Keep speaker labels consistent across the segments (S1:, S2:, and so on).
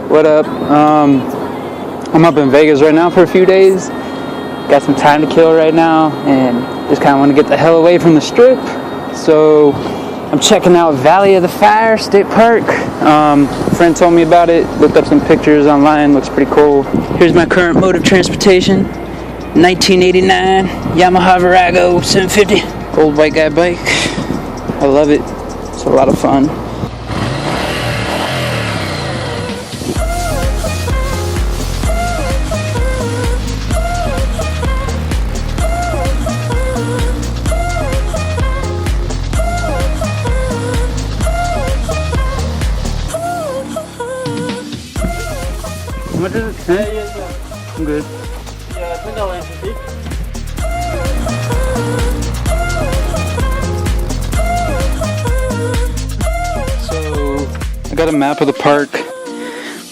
S1: What up? I'm up in Vegas right now for a few days. Got some time to kill right now and just kind of want to get the hell away from the strip. So I'm checking out Valley of the Fire State Park. A friend told me about it, looked up some pictures online, looks pretty cool. Here's my current mode of transportation. 1989 Yamaha Virago 750. Old white guy bike. I love it. It's a lot of fun. What is it?
S2: Yeah.
S1: I'm good.
S2: Yeah, I think I'll answer it.
S1: So I got a map of the park.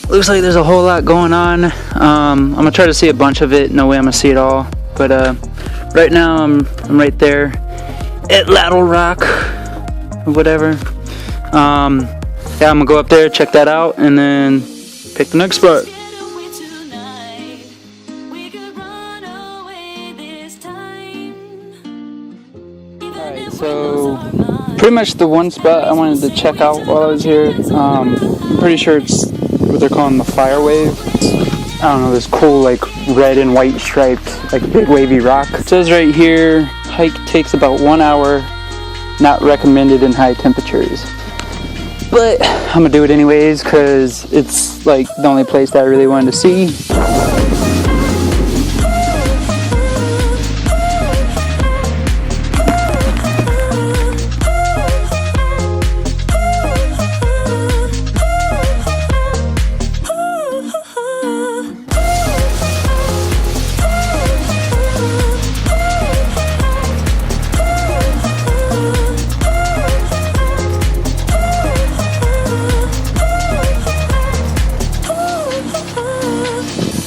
S1: Looks like there's a whole lot going on. I'm gonna try to see a bunch of it. No way I'm gonna see it all. But right now I'm right there at Lattle Rock or whatever. Yeah, I'm gonna go up there, check that out, and then pick the next spot. Alright, so pretty much the one spot I wanted to check out while I was here. I'm pretty sure it's what they're calling the Fire Wave. I don't know, this cool like red and white striped like big wavy rock. It says right here, hike takes about 1 hour, not recommended in high temperatures. But I'm gonna do it anyways because it's like the only place that I really wanted to see.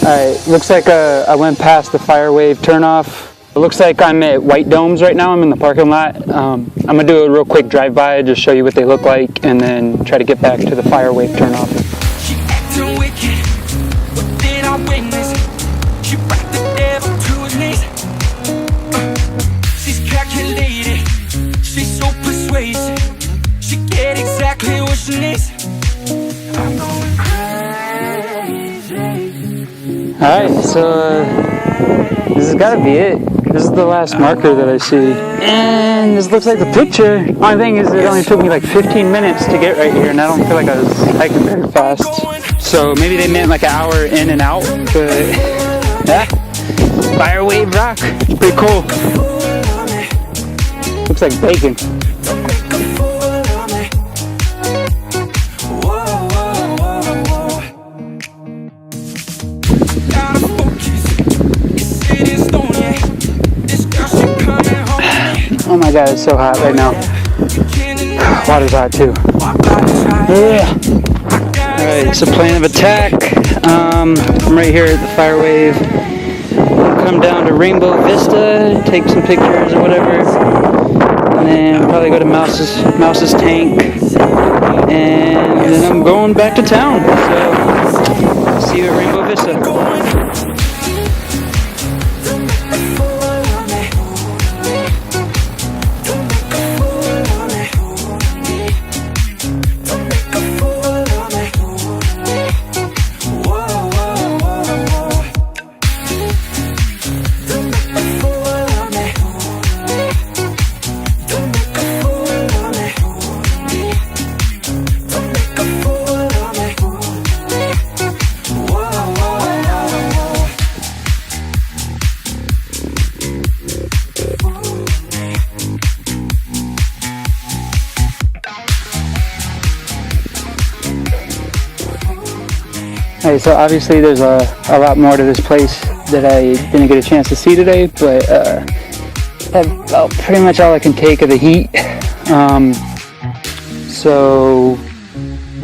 S1: Alright, looks like I went past the Fire Wave turnoff. It looks like I'm at White Domes right now. I'm in the parking lot. I'm gonna do a real quick drive-by, just show you what they look like, and then try to get back to the Fire Wave turnoff.
S3: She acting wicked, what did I witness? She brought the devil to his knees. She's calculated, she's so persuasive. She get exactly what she needs. I'm going crazy.
S1: Alright, so this has gotta be it. This is the last marker that I see. And this looks like the picture. Only thing is it only took me like 15 minutes to get right here, and I don't feel like I was hiking very fast. So maybe they meant like an hour in and out, but yeah. Fire Wave Rock. It's pretty cool. Looks like bacon. Oh my god, it's so hot right now. Water's hot too. Yeah. Alright, so plan of attack. I'm right here at the Fire Wave. Come down to Rainbow Vista, take some pictures or whatever. And then probably go to Mouse's Tank. And then I'm going back to town. So, see you at Rainbow Vista. Hey, so obviously there's a lot more to this place that I didn't get a chance to see today, but that's about pretty much all I can take of the heat. So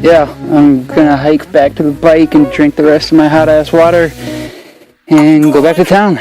S1: yeah, I'm gonna hike back to the bike and drink the rest of my hot ass water and go back to town.